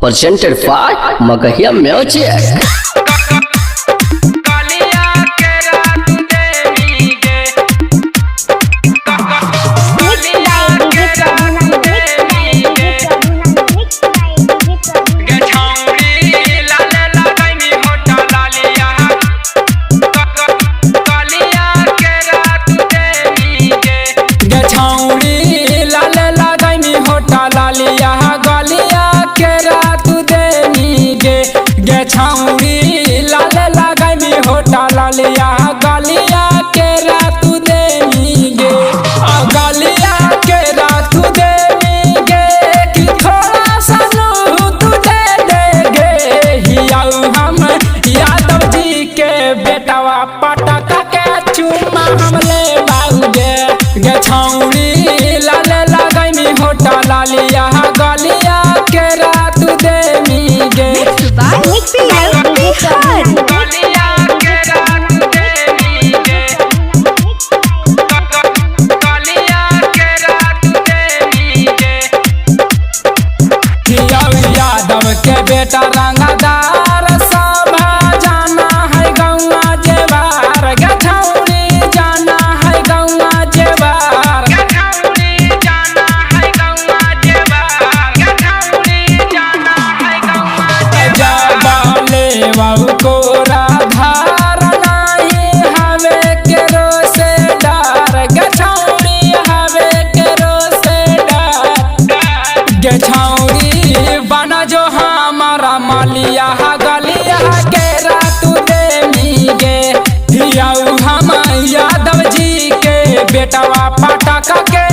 presented by Magahia Music. गलिया गलिया के रात देनी गे गलिया के रात देनी गे कि थोड़ा सा तू दे देगे हियाऊ हम यादव जी के बेटवा पटक के चुम्मा हम ले बाऊगे गे छौड़ी लाले लगैनी होटा लालिया गलिया के रात देनी गे यादव के बेटा रंगदार सब जाना है गौवा जेबार गठौरी जाना है गौवा जेबार गठौरी जाना है गौवा जेबार गठौरी जाना है गौवा जेबार जबाले बाबू को राधार नहीं हवे के रोसे डार गठौरी हवे के रोसे डार गठौरी बना जो हमारा मालिया गलिया के रात देनी गे हियाऊ हम यादव जी के बेटवा पटक के